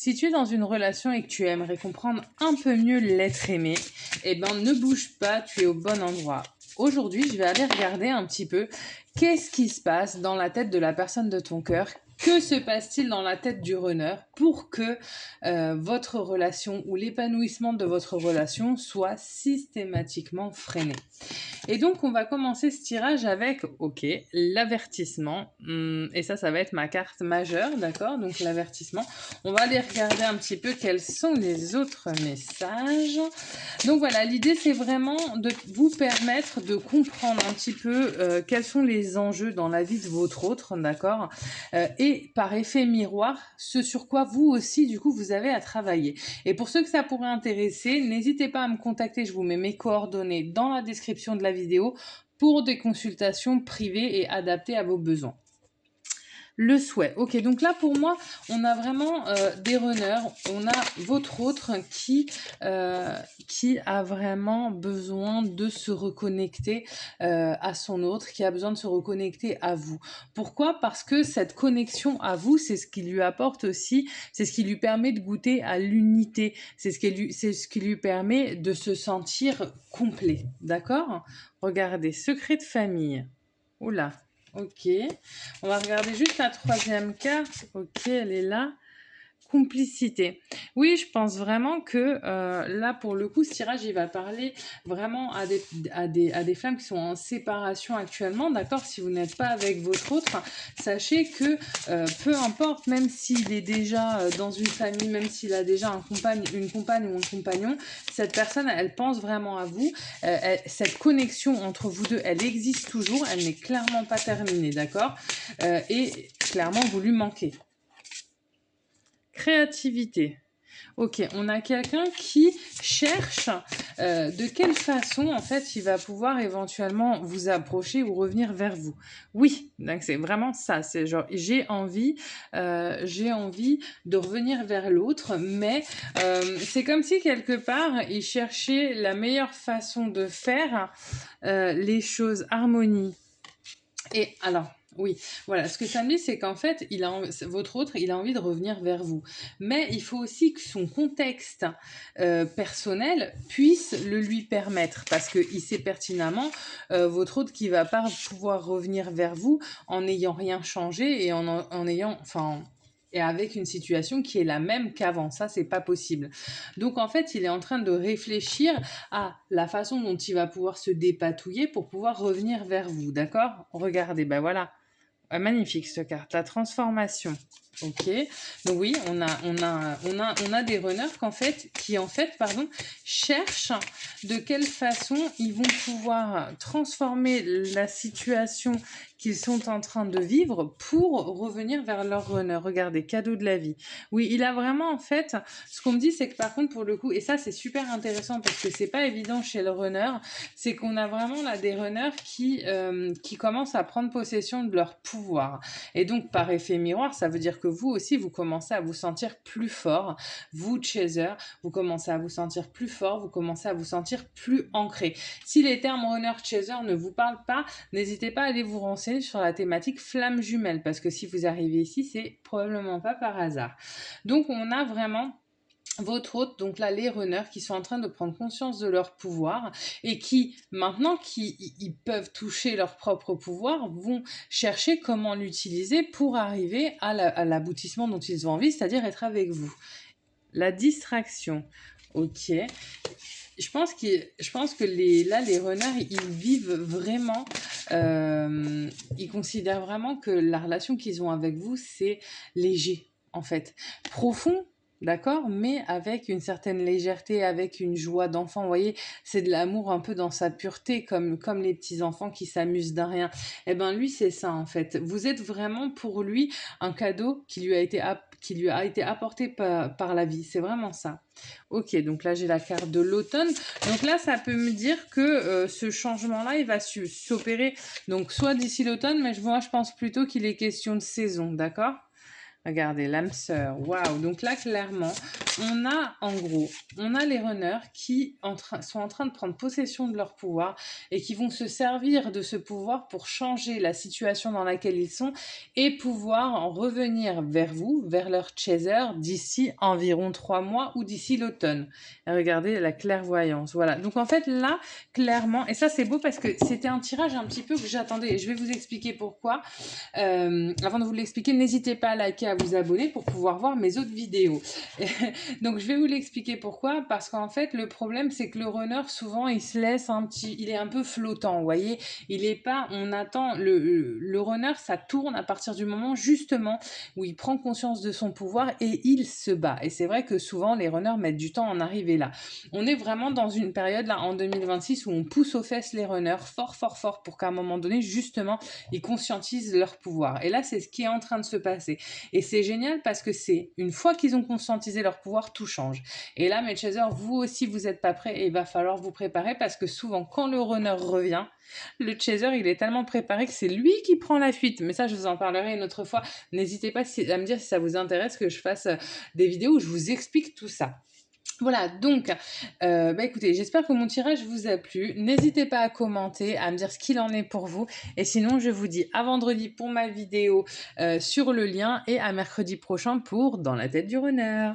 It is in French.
Si tu es dans une relation et que tu aimerais comprendre un peu mieux l'être aimé, eh ben ne bouge pas, tu es au bon endroit. Aujourd'hui, je vais aller regarder un petit peu qu'est-ce qui se passe dans la tête de la personne de ton cœur. Que se passe-t-il dans la tête du runner pour que votre relation ou l'épanouissement de votre relation soit systématiquement freiné? Et donc, on va commencer ce tirage avec, ok, l'avertissement. Et ça va être ma carte majeure, d'accord? Donc, l'avertissement. On va aller regarder un petit peu quels sont les autres messages. Donc, voilà, l'idée, c'est vraiment de vous permettre de comprendre un petit peu quels sont les enjeux dans la vie de votre autre, d'accord? Et par effet miroir, ce sur quoi vous aussi, du coup, vous avez à travailler. Et pour ceux que ça pourrait intéresser, n'hésitez pas à me contacter. Je vous mets mes coordonnées dans la description de la vidéo pour des consultations privées et adaptées à vos besoins. Le souhait. Ok, donc là pour moi, on a vraiment des runners. On a votre autre qui a vraiment besoin de se reconnecter à son autre, qui a besoin de se reconnecter à vous. Pourquoi? Parce que cette connexion à vous, c'est ce qui lui apporte aussi, c'est ce qui lui permet de goûter à l'unité, c'est ce qui lui permet de se sentir complet. D'accord? Regardez, secret de famille. Oula. Ok, on va regarder juste la troisième carte. Ok, elle est là. Complicité. Oui, je pense vraiment que là, pour le coup, ce tirage, il va parler vraiment à des femmes qui sont en séparation actuellement, d'accord? Si vous n'êtes pas avec votre autre, sachez que peu importe, même s'il est déjà dans une famille, même s'il a déjà une compagne ou un compagnon, cette personne, elle pense vraiment à vous. Cette connexion entre vous deux, elle existe toujours, elle n'est clairement pas terminée, d'accord? Et clairement, vous lui manquez. Créativité. Ok, on a quelqu'un qui cherche de quelle façon, en fait, il va pouvoir éventuellement vous approcher ou revenir vers vous. Oui, donc c'est vraiment ça. C'est genre, j'ai envie de revenir vers l'autre, mais c'est comme si quelque part, il cherchait la meilleure façon de faire les choses, harmonie. Et alors, oui, voilà, ce que ça me dit, c'est qu'en fait, votre autre, il a envie de revenir vers vous. Mais il faut aussi que son contexte personnel puisse le lui permettre, parce qu'il sait pertinemment, votre autre, qui va pas pouvoir revenir vers vous en n'ayant rien changé et en ayant, enfin, et avec une situation qui est la même qu'avant. Ça, c'est pas possible. Donc, en fait, il est en train de réfléchir à la façon dont il va pouvoir se dépatouiller pour pouvoir revenir vers vous, d'accord? Regardez, ben voilà. Ah, magnifique cette carte, la transformation. Ok, donc oui, on a des runners qui cherchent de quelle façon ils vont pouvoir transformer la situation qu'ils sont en train de vivre pour revenir vers leur runner. Regardez, cadeau de la vie. Oui, il a vraiment, en fait, ce qu'on me dit, c'est que par contre, pour le coup, et ça c'est super intéressant parce que c'est pas évident chez le runner, c'est qu'on a vraiment là des runners qui commencent à prendre possession de leur pouvoir. Et donc, par effet miroir, ça veut dire que vous aussi, vous commencez à vous sentir plus fort. Vous, chaser, vous commencez à vous sentir plus fort, vous commencez à vous sentir plus ancré. Si les termes runner, chaser ne vous parlent pas, n'hésitez pas à aller vous renseigner sur la thématique flamme jumelle, parce que si vous arrivez ici, c'est probablement pas par hasard. Donc, on a vraiment votre hôte, donc là les runners qui sont en train de prendre conscience de leur pouvoir et qui, maintenant qu'ils peuvent toucher leur propre pouvoir, vont chercher comment l'utiliser pour arriver à l'aboutissement dont ils ont envie, c'est-à-dire être avec vous. La distraction. Ok. Je pense que les runners, ils vivent vraiment, ils considèrent vraiment que la relation qu'ils ont avec vous, c'est léger, en fait. Profond, d'accord, mais avec une certaine légèreté, avec une joie d'enfant. Vous voyez, c'est de l'amour un peu dans sa pureté, comme les petits enfants qui s'amusent d'un rien. Eh ben lui, c'est ça en fait. Vous êtes vraiment pour lui un cadeau qui lui a été apporté par la vie. C'est vraiment ça. Ok, donc là j'ai la carte de l'automne. Donc là, ça peut me dire que ce changement-là, il va s'opérer. Donc soit d'ici l'automne, mais moi je pense plutôt qu'il est question de saison, d'accord? Regardez, l'âme sœur. Waouh! Donc là, clairement, on a en gros, on a les runners qui sont en train de prendre possession de leur pouvoir et qui vont se servir de ce pouvoir pour changer la situation dans laquelle ils sont et pouvoir en revenir vers vous, vers leur chaser, d'ici environ 3 mois ou d'ici l'automne. Regardez la clairvoyance. Voilà. Donc en fait là, clairement, et ça c'est beau parce que c'était un tirage un petit peu que j'attendais et je vais vous expliquer pourquoi. Avant de vous l'expliquer, n'hésitez pas à liker, à vous abonner pour pouvoir voir mes autres vidéos. Donc je vais vous l'expliquer pourquoi, parce qu'en fait le problème c'est que le runner souvent il se laisse il est un peu flottant, vous voyez, il est pas, on attend, le runner ça tourne à partir du moment justement où il prend conscience de son pouvoir et il se bat. Et c'est vrai que souvent les runners mettent du temps à en arriver là. On est vraiment dans une période là en 2026 où on pousse aux fesses les runners fort fort fort pour qu'à un moment donné justement ils conscientisent leur pouvoir. Et là c'est ce qui est en train de se passer. Et c'est génial parce que c'est une fois qu'ils ont conscientisé leur pouvoir, tout change. Et là, mes chasers, vous aussi, vous n'êtes pas prêts et il va falloir vous préparer parce que souvent, quand le runner revient, le chaser, il est tellement préparé que c'est lui qui prend la fuite. Mais ça, je vous en parlerai une autre fois. N'hésitez pas à me dire si ça vous intéresse que je fasse des vidéos où je vous explique tout ça. Voilà, donc, écoutez, j'espère que mon tirage vous a plu. N'hésitez pas à commenter, à me dire ce qu'il en est pour vous. Et sinon, je vous dis à vendredi pour ma vidéo sur le lien et à mercredi prochain pour Dans la tête du runner.